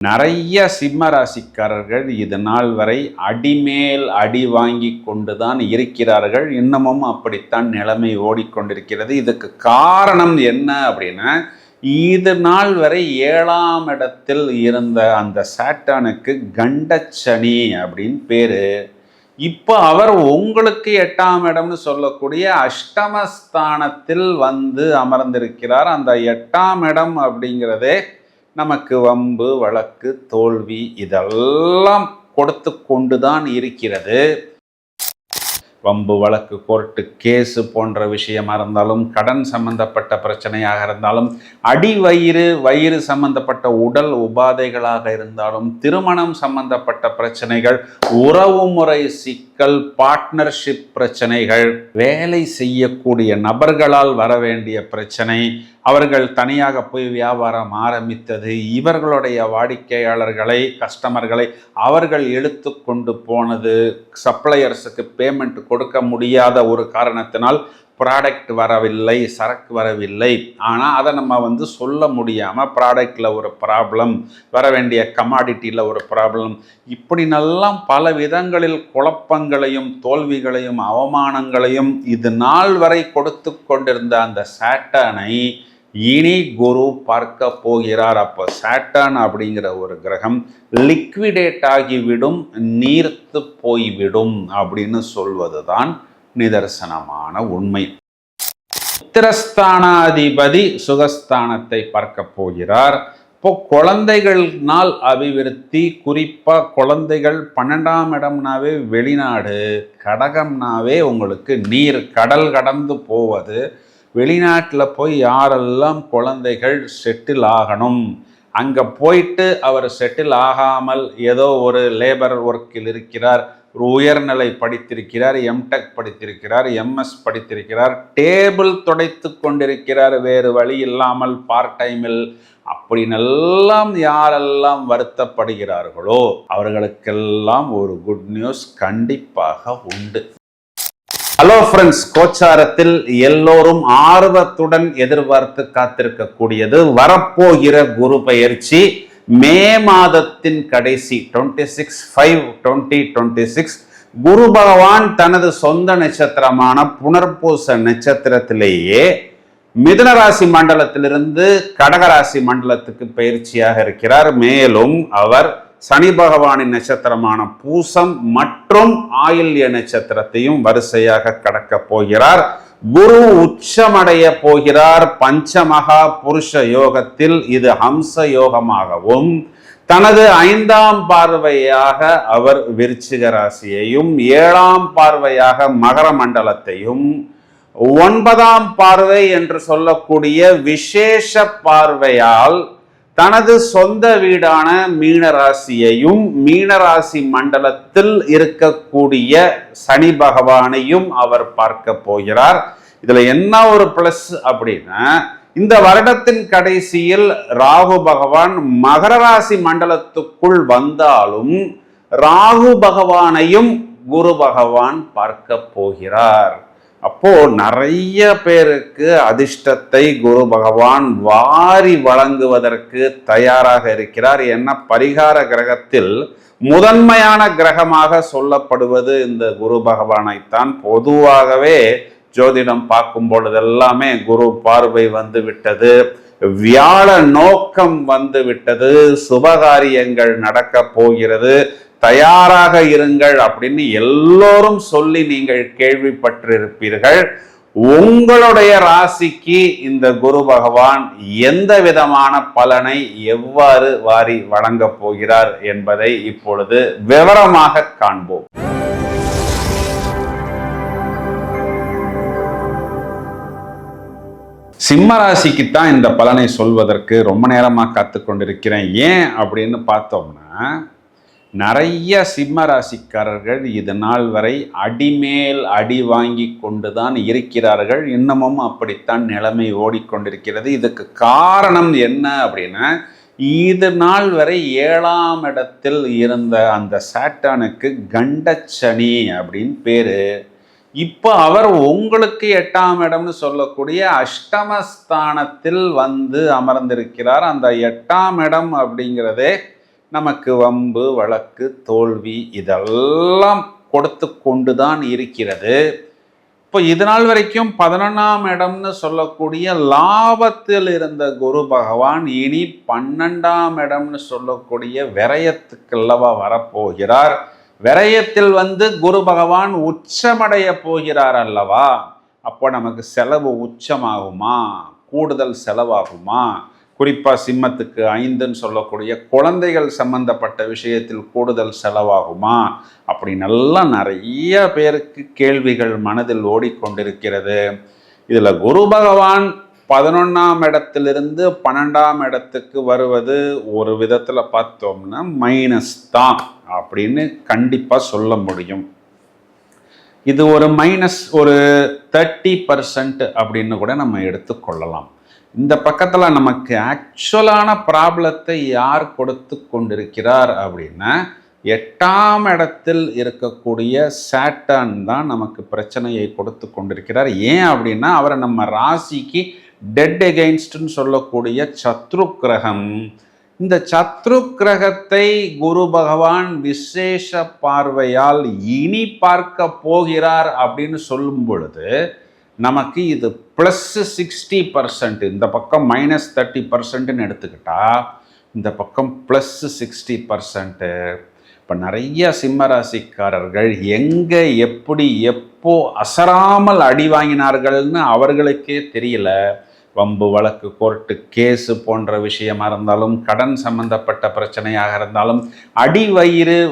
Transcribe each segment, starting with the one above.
நிறைய சிம்ம ராசிக்காரர்கள் இது நாள் வரை அடிமேல் அடி வாங்கி கொண்டுதான் இருக்கிறார்கள். இன்னமும் அப்படித்தான் நிலைமை ஓடிக்கொண்டிருக்கிறது. இதுக்கு காரணம் என்ன அப்படின்னா, இது நாள் வரை 7ஆம் இடத்தில் இருந்த அந்த சாட்டானுக்கு கண்டச்சனி அப்படின்னு பேரு. இப்போ அவர் உங்களுக்கு 8ஆம் இடம்னு சொல்லக்கூடிய அஷ்டமஸ்தானத்தில் வந்து அமர்ந்திருக்கிறார். அந்த 8ஆம் இடம் அப்படிங்கிறதே நமக்கு வம்பு, வழக்கு, தோல்வி இதெல்லாம் கொடுத்து கொண்டுதான் இருக்கிறது. வம்பு, வழக்கு, கோர்ட்டு கேஸு போன்ற விஷயமா இருந்தாலும், கடன் சம்பந்தப்பட்ட பிரச்சனையாக இருந்தாலும், வயிறு சம்பந்தப்பட்ட உடல் உபாதைகளாக இருந்தாலும், திருமணம் சம்பந்தப்பட்ட பிரச்சனைகள், உறவுமுறை சிக்கல், பார்ட்னர்ஷிப் பிரச்சனைகள், வேலை செய்யக்கூடிய நபர்களால் வர வேண்டிய பிரச்சனை, அவர்கள் தனியாக போய் வியாபாரம் ஆரம்பித்தது, இவர்களுடைய வாடிக்கையாளர்களை, கஸ்டமர்களை அவர்கள் இழுத்து கொண்டு போனது, சப்ளையர்ஸுக்கு பேமெண்ட் கொடுக்க முடியாத ஒரு காரணத்தினால் ப்ராடக்ட் வரவில்லை, சரக்கு வரவில்லை. ஆனால் அதை நம்ம சொல்ல முடியாமல் ப்ராடக்டில் ஒரு ப்ராப்ளம், வர வேண்டிய கமாடிட்டியில் ஒரு ப்ராப்ளம், இப்படி நல்லா பல விதங்களில் குழப்பங்களையும் தோல்விகளையும் அவமானங்களையும் இது நாள் வரை கொடுத்து கொண்டிருந்த அந்த சாட்டனை இனி குரு பார்க்க போகிறார். அப்போ சாட்டான் அப்படிங்கிற ஒரு கிரகம் லிக்விடேட் ஆகிவிடும், நீர்த்து போய்விடும் அப்படின்னு சொல்வதுதான் நிதர்சனமான உண்மை. உத்திரஸ்தானாதிபதி சுகஸ்தானத்தை பார்க்க போகிறார். இப்போ குழந்தைகள்னால் அபிவிருத்தி, குறிப்பாக குழந்தைகள் 12ஆம் இடம்னாவே வெளிநாடு, கடகம்னாவே உங்களுக்கு நீர், கடல் கடந்து போவது. வெளிநாட்டில் போய் யாரெல்லாம் குழந்தைகள் செட்டில் ஆகணும், அங்கே போயிட்டு அவர் செட்டில் ஆகாமல் ஏதோ ஒரு லேபர் ஒர்க்கில் இருக்கிறார், ஒரு உயர்நிலை படித்திருக்கிறார், எம்டெக் படித்திருக்கிறார், எம்எஸ் படித்திருக்கிறார், டேபிள் துடைத்து கொண்டிருக்கிறார் வேறு வழி இல்லாமல் பார்ட் டைமில், அப்படின்னெல்லாம் யாரெல்லாம் வருத்தப்படுகிறார்களோ அவர்களுக்கெல்லாம் ஒரு குட் நியூஸ் கண்டிப்பாக உண்டு. ஹலோ ஃப்ரெண்ட்ஸ், கோச்சாரத்தில் எல்லோரும் ஆர்வத்துடன் எதிர்பார்த்து காத்திருக்கக்கூடியது வரப்போகிற குரு பெயர்ச்சி. மே மாதத்தின் கடைசி 26/5/2026 குரு பகவான் தனது சொந்த நட்சத்திரமான புனர்பூச நட்சத்திரத்திலேயே மிதுனராசி மண்டலத்திலிருந்து கடகராசி மண்டலத்துக்கு பயிற்சியாக இருக்கிறார். மேலும் அவர் சனி பகவானின் நட்சத்திரமான பூசம் மற்றும் ஆயில்ய நட்சத்திரத்தையும் வரிசையாக கடக்க போகிறார். குரு உச்சமடைய போகிறார் பஞ்சமகா புருஷ யோகத்தில். இது ஹம்ச யோகமாகவும், தனது 5ஆம் பார்வையாக அவர் விருச்சிக ராசியையும், 7ஆம் பார்வையாக மகர மண்டலத்தையும், 9ஆம் பார்வை என்று சொல்லக்கூடிய விசேஷ பார்வையால் தனது சொந்த வீடான மீனராசியையும், மீனராசி மண்டலத்தில் இருக்கக்கூடிய சனி பகவானையும் அவர் பார்க்க போகிறார். இதுல என்ன ஒரு பிளஸ் அப்படின்னா, இந்த வருடத்தின் கடைசியில் ராகு பகவான் மகர ராசி மண்டலத்துக்குள் வந்தாலும் ராகு பகவானையும் குரு பகவான் பார்க்க போகிறார். அப்போ நிறைய பேருக்கு அதிர்ஷ்டத்தை குரு பகவான் வாரி வழங்குவதற்கு தயாராக இருக்கிறார். என்ன, பரிகார கிரகத்தில் முதன்மையான கிரகமாக சொல்லப்படுவது இந்த குரு பகவானைத்தான். பொதுவாகவே ஜோதிடம் பார்க்கும் பொழுது எல்லாமே குரு பார்வை வந்து விட்டது, வியாழ நோக்கம் வந்து விட்டது, சுபகாரியங்கள் நடக்க போகிறது, தயாராக இருங்கள் அப்படின்னு எல்லோரும் சொல்லி நீங்கள் கேள்விப்பட்டிருப்பீர்கள். உங்களுடைய ராசிக்கு இந்த குரு பகவான் எந்த விதமான பலனை எவ்வாறு வாரி வழங்க போகிறார் என்பதை இப்பொழுது விவரமாக காண்போம். சிம்ம ராசிக்குத்தான் இந்த பலனை சொல்வதற்கு ரொம்ப நேரமாக காத்து கொண்டிருக்கிறேன். ஏன் அப்படின்னு பார்த்தோம்னா, நிறைய சிம்ம ராசிக்காரர்கள் இது நாள் வரை அடிமேல் அடி வாங்கி கொண்டுதான் இருக்கிறார்கள். இன்னமும் அப்படித்தான் நிலைமை ஓடிக்கொண்டிருக்கிறது. இதுக்கு காரணம் என்ன அப்படின்னா, இது நாள் வரை 7ஆம் இடத்தில் இருந்த அந்த சாட்டானுக்கு கண்டச்சனி அப்படின்னு பேரு. இப்போ அவர் உங்களுக்கு 8ஆம் இடம்னு சொல்லக்கூடிய அஷ்டமஸ்தானத்தில் வந்து அமர்ந்திருக்கிறார். அந்த 8ஆம் இடம் அப்படிங்கிறதே நமக்கு வம்பு வழக்கு தோல்வி இதெல்லாம் கொடுத்து கொண்டுதான் இருக்கிறது. இப்போ இது நாள் வரைக்கும் 11ஆம் இடம்னு சொல்லக்கூடிய லாபத்தில் இருந்த குரு பகவான் இனி 12ஆம் இடம்னு சொல்லக்கூடிய விரயத்துக்கல்லவா வரப்போகிறார். விரயத்தில் குரு பகவான் உச்சமடைய போகிறார் அல்லவா. அப்போ நமக்கு செலவு உச்சமாகுமா, கூடுதல் செலவாகுமா? குறிப்பாக சிம்மத்துக்கு 5ன்னு சொல்லக்கூடிய குழந்தைகள் சம்பந்தப்பட்ட விஷயத்தில் கூடுதல் செலவாகுமா அப்படி நல்லா நிறைய பேருக்கு கேள்விகள் மனதில் ஓடிக்கொண்டிருக்கிறது. இதில் குரு பகவான் 11ஆம் இடத்திலிருந்து 12ஆம் இடத்துக்கு வருவது ஒரு விதத்தில் பார்த்தோம்னா மைனஸ் தான் அப்படின்னு கண்டிப்பாக சொல்ல முடியும். இது ஒரு மைனஸ் ஒரு 30% அப்படின்னு கூட நம்ம எடுத்துக்கொள்ளலாம். இந்த பக்கத்தில் நமக்கு ஆக்சுவலான ப்ராப்ளத்தை யார் கொடுத்து கொண்டிருக்கிறார் அப்படின்னா 8ஆம் இடத்தில் இருக்கக்கூடிய சாட்டர்ன் தான் நமக்கு பிரச்சனையை கொடுத்து கொண்டிருக்கிறார். ஏன் அப்படின்னா அவரை நம்ம ராசிக்கு டெட் எகெயின்ஸ்ட்னு சொல்லக்கூடிய சத்ரு கிரகம். இந்த சத்ரு கிரகத்தை குரு பகவான் விசேஷ பார்வையால் இனி பார்க்க போகிறார் அப்படின்னு சொல்லும் பொழுது நமக்கு இது +60%. இந்த பக்கம் -30%ன்னு எடுத்துக்கிட்டா இந்த பக்கம் +60%. இப்போ நிறைய சிம்மராசிக்காரர்கள் எங்கே எப்படி எப்போ அசராமல் அடி வாங்கினார்கள்னு அவர்களுக்கே தெரியல. வம்பு வழக்கு கோர்ட்டு கேஸு போன்ற விஷயமா இருந்தாலும், கடன் சம்பந்தப்பட்ட பிரச்சனையாக இருந்தாலும்,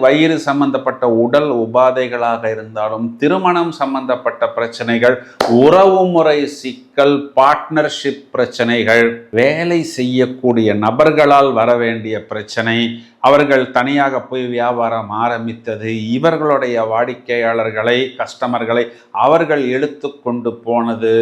வயிறு சம்பந்தப்பட்ட உடல் உபாதைகளாக இருந்தாலும், திருமணம் சம்பந்தப்பட்ட பிரச்சனைகள், உறவுமுறை சிக்கல், பார்ட்னர்ஷிப் பிரச்சனைகள், வேலை செய்யக்கூடிய நபர்களால் வர வேண்டிய பிரச்சனை, அவர்கள் தனியாக போய் வியாபாரம் ஆரம்பித்தது, இவர்களுடைய வாடிக்கையாளர்களை கஸ்டமர்களை அவர்கள் இழுத்து கொண்டு போனது,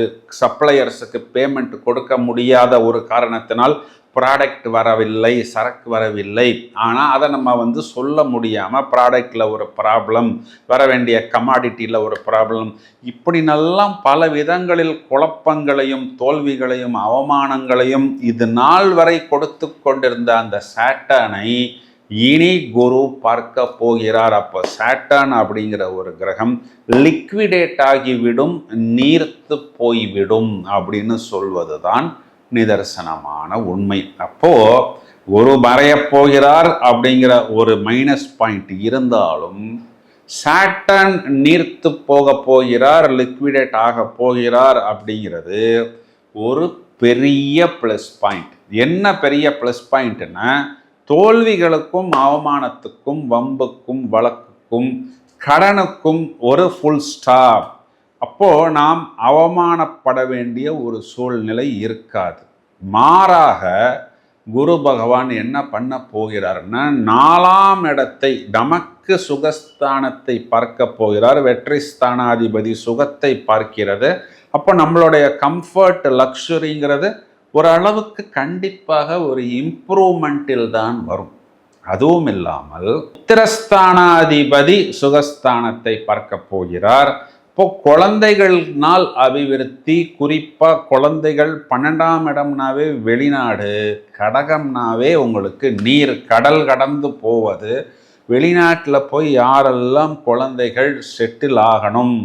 சப்ளையர்ஸுக்கு பேமெண்ட் கொடுக்க முடியாத ஒரு காரணத்தினால் ப்ராடக்ட் வரவில்லை, சரக்கு வரவில்லை. ஆனால் அதை நம்ம சொல்ல முடியாமல் ப்ராடக்டில் ஒரு ப்ராப்ளம், வர வேண்டிய கமாடிட்டியில் ஒரு ப்ராப்ளம், இப்படி நல்லா பல விதங்களில் குழப்பங்களையும் தோல்விகளையும் அவமானங்களையும் இது நாள் வரை கொடுத்து கொண்டிருந்த அந்த சாட்டர்னை இனி குரு பார்க்க போகிறார். அப்போ சாட்டர்ன் அப்படிங்கிற ஒரு கிரகம் லிக்விடேட் ஆகிவிடும், நீர்த்து போய்விடும் அப்படின்னு சொல்வது தான் நிதர்சனமான உண்மை. அப்போ குரு மறைய போகிறார் அப்படிங்கிற ஒரு மைனஸ் பாயிண்ட் இருந்தாலும் சாட்டர்ன் நீர்த்து போக போகிறார், லிக்விடேட் ஆக போகிறார் அப்படிங்கிறது ஒரு பெரிய ப்ளஸ் பாயிண்ட். என்ன பெரிய ப்ளஸ் பாயிண்ட்னா தோல்விகளுக்கும் அவமானத்துக்கும் வம்புக்கும் வழக்குக்கும் கடனுக்கும் ஒரு ஃபுல் ஸ்டாப். அப்போ நாம் அவமானப்பட வேண்டிய ஒரு சூழ்நிலை இருக்காது. மாறாக குரு பகவான் என்ன பண்ண போகிறார்னா 4ஆம் இடத்தை, நமக்கு சுகஸ்தானத்தை பார்க்க போகிறார். வெற்றி ஸ்தானாதிபதி சுகத்தை பார்க்கிறது. அப்போ நம்மளுடைய கம்ஃபர்ட் லக்ஸுரிங்கிறது ஒரு அளவுக்கு கண்டிப்பாக ஒரு இம்ப்ரூவ்மெண்ட்டில் தான் வரும். அதுவும் இல்லாமல் உத்திரஸ்தானாதிபதி சுகஸ்தானத்தை பார்க்க போகிறார். இப்போ குழந்தைகள்னால் அபிவிருத்தி, குறிப்பாக குழந்தைகள் 12ஆம் இடம்னாவே வெளிநாடு, கடகம்னாவே உங்களுக்கு நீர், கடல் கடந்து போவது. வெளிநாட்டில் போய் யாரெல்லாம் குழந்தைகள் செட்டில் ஆகணும்,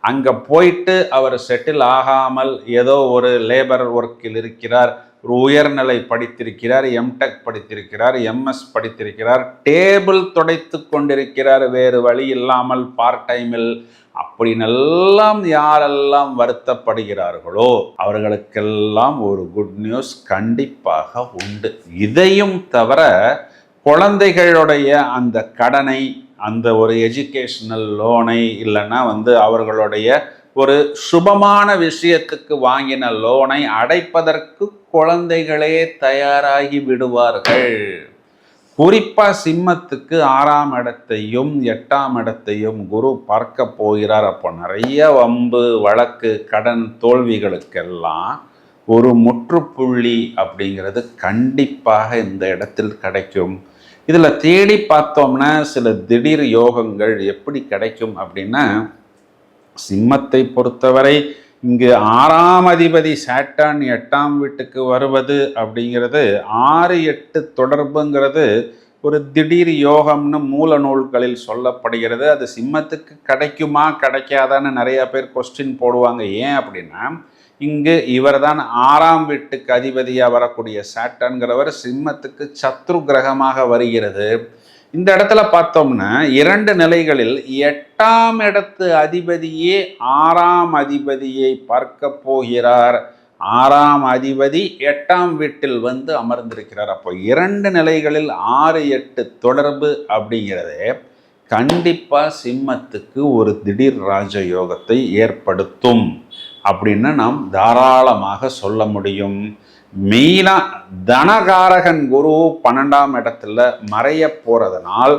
அங்கே போயிட்டு அவர் செட்டில் ஆகாமல் ஏதோ ஒரு லேபர் ஒர்க்கில் இருக்கிறார், ஒரு உயர்நிலை படித்திருக்கிறார், எம்டெக் படித்திருக்கிறார், எம்எஸ் படித்திருக்கிறார், டேபிள் துடைத்து கொண்டிருக்கிறார் வேறு வழி இல்லாமல் பார்ட் டைமில், அப்படின்னெல்லாம் யாரெல்லாம் வருத்தப்படுகிறார்களோ அவர்களுக்கெல்லாம் ஒரு குட் நியூஸ் கண்டிப்பாக உண்டு. இதையும் தவிர குழந்தைகளுடைய அந்த கடனை, அந்த ஒரு எஜுகேஷனல் லோனை, இல்லைன்னா அவர்களுடைய ஒரு சுபமான விஷயத்துக்கு வாங்கின லோனை அடைப்பதற்கு குழந்தைகளே தயாராகி விடுவார்கள். குறிப்பாக சிம்மத்துக்கு 6ஆம் இடத்தையும் 8ஆம் இடத்தையும் குரு பார்க்க போகிறார். அப்போ நிறைய வம்பு வழக்கு கடன் தோல்விகளுக்கெல்லாம் ஒரு முற்றுப்புள்ளி அப்படிங்கிறது கண்டிப்பாக இந்த இடத்தில் கிடைக்கும். இதில் தேடி பார்த்தோம்னா சில திடீர் யோகங்கள் எப்படி கிடைக்கும் அப்படின்னா, சிம்மத்தை பொறுத்தவரை இங்கு 6ஆம் அதிபதி சாட்டர்ன் 8ஆம் வீட்டுக்கு வருவது அப்படிங்கிறது 6-8 தொடர்புங்கிறது ஒரு திடீர் யோகம்னு மூல நூல்களில் சொல்லப்படுகிறது. அது சிம்மத்துக்கு கிடைக்குமா கிடைக்காதான்னு நிறைய பேர் கொஸ்டின் போடுவாங்க. ஏன் அப்படின்னா, இங்கு இவர் தான் 6ஆம் வீட்டுக்கு அதிபதியாக வரக்கூடிய சாட்டர்ன்கிறவர் சிம்மத்துக்கு சத்ரு கிரகமாக வருகிறது. இந்த இடத்துல பார்த்தோம்னா 2 நிலைகளில் 8ஆம் இடத்து அதிபதியே 6ஆம் அதிபதியை பார்க்க போகிறார். 6ஆம் அதிபதி 8ஆம் வீட்டில் வந்து அமர்ந்திருக்கிறார். அப்போ 2 நிலைகளில் 6, 8 தொடர்பு அப்படிங்கிறதே கண்டிப்பாக சிம்மத்துக்கு ஒரு திடீர் ராஜயோகத்தை ஏற்படுத்தும் அப்படின்னு நாம் தாராளமாக சொல்ல முடியும். மெயினாக தனகாரகன் குரு 12ஆம் இடத்துல மறைய போகிறதுனால்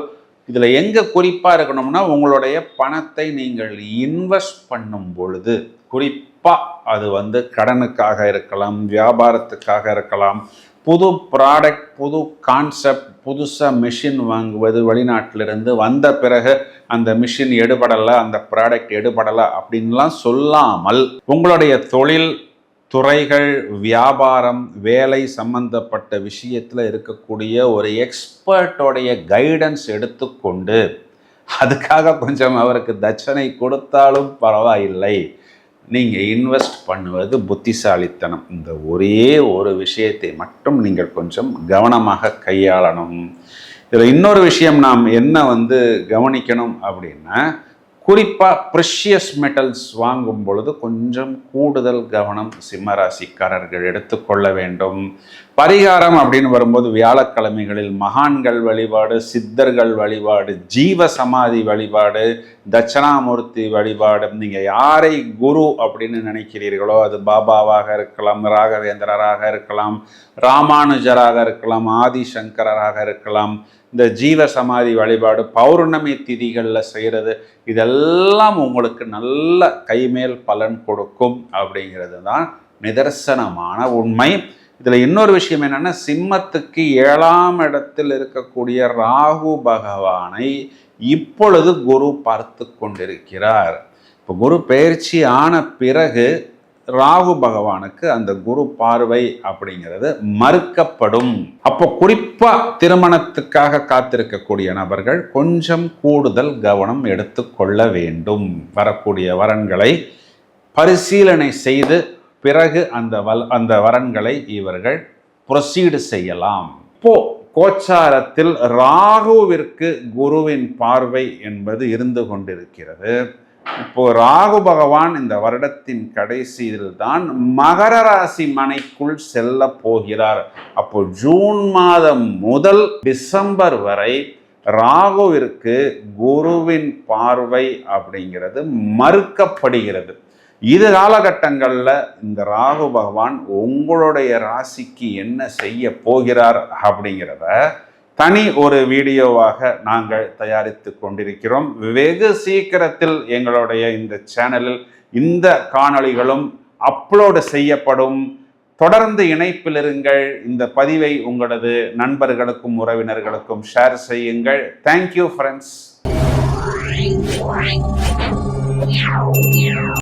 இதில் எங்கே குறிப்பாக இருக்கணும்னா, உங்களுடைய பணத்தை நீங்கள் இன்வெஸ்ட் பண்ணும் பொழுது குறிப்பாக அது வந்து கடனுக்காக இருக்கலாம், வியாபாரத்துக்காக இருக்கலாம், புது ப்ராடக்ட், புது கான்செப்ட், புதுசாக மிஷின் வாங்குவது, வெளிநாட்டிலிருந்து வந்த பிறகு அந்த மிஷின் எடுபடலை, அந்த ப்ராடக்ட் எடுபடலை அப்படின்லாம் சொல்லாமல் உங்களுடைய தொழில் துறைகள், வியாபாரம், வேலை சம்பந்தப்பட்ட விஷயத்தில் இருக்கக்கூடிய ஒரு எக்ஸ்பர்ட்டோடைய கைடன்ஸ் எடுத்துக்கொண்டு அதுக்காக கொஞ்சம் அவருக்கு தட்சணை கொடுத்தாலும் பரவாயில்லை, நீங்கள் இன்வெஸ்ட் பண்ணுவது புத்திசாலித்தனம். இந்த ஒரே ஒரு விஷயத்தை மட்டும் நீங்கள் கொஞ்சம் கவனமாக கையாளணும். இதில் இன்னொரு விஷயம் நாம் என்ன வந்து கவனிக்கணும் அப்படின்னா, குறிப்பாக ப்ரெஷியஸ் மெட்டல்ஸ் வாங்கும் பொழுது கொஞ்சம் கூடுதல் கவனம் சிம்மராசிக்காரர்கள் எடுத்துக்கொள்ள வேண்டும். பரிகாரம் அப்படின்னு வரும்போது வியாழக்கிழமைகளில் மகான்கள் வழிபாடு, சித்தர்கள் வழிபாடு, ஜீவ சமாதி வழிபாடு, தட்சணாமூர்த்தி வழிபாடு, நீங்கள் யாரை குரு அப்படின்னு நினைக்கிறீர்களோ அது பாபாவாக இருக்கலாம், ராகவேந்திரராக இருக்கலாம், ராமானுஜராக இருக்கலாம், ஆதிசங்கராக இருக்கலாம், இந்த ஜீவ சமாதி வழிபாடு பௌர்ணமி திதிகளில் செய்கிறது, இதெல்லாம் உங்களுக்கு நல்ல கைமேல் பலன் கொடுக்கும் அப்படிங்கிறது தான் நிதர்சனமான உண்மை. இதில் இன்னொரு விஷயம் என்னென்னா, சிம்மத்துக்கு 7ஆம் இடத்தில் இருக்கக்கூடிய ராகு பகவானை இப்பொழுது குரு பார்த்து கொண்டிருக்கிறார். இப்போ குரு பெயர்ச்சி ஆன பிறகு ராகு பகவானுக்கு அந்த குரு பார்வை அப்படிங்கிறது மறுக்கப்படும். அப்போ குறிப்பா திருமணத்துக்காக காத்திருக்கக்கூடிய நபர்கள் கொஞ்சம் கூடுதல் கவனம் எடுத்துக்கொள்ள வேண்டும். வரக்கூடிய வரன்களை பரிசீலனை செய்து பிறகு அந்த வரன்களை இவர்கள் ப்ரொசீடு செய்யலாம். இப்போ கோச்சாரத்தில் ராகுவிற்கு குருவின் பார்வை என்பது இருந்து கொண்டிருக்கிறது. இப்போ ராகு பகவான் இந்த வருடத்தின் கடைசியில் தான் மகர ராசி மனைக்குள் செல்ல போகிறார். அப்போ ஜூன் மாதம் முதல் டிசம்பர் வரை ராகுவிற்கு குருவின் பார்வை அப்படிங்கிறது மறுக்கப்படுகிறது. இது காலகட்டங்களில் இந்த ராகு பகவான் உங்களுடைய ராசிக்கு என்ன செய்ய போகிறார் அப்படிங்கிறத தனி ஒரு வீடியோவாக நாங்கள் தயாரித்து கொண்டிருக்கிறோம். வெகு சீக்கிரத்தில் எங்களுடைய இந்த சேனலில் இந்த காணொளிகளும் அப்லோடு செய்யப்படும். தொடர்ந்து இணைப்பில் இருங்கள். இந்த பதிவை உங்களது நண்பர்களுக்கும் உறவினர்களுக்கும் ஷேர் செய்யுங்கள். Thank you friends.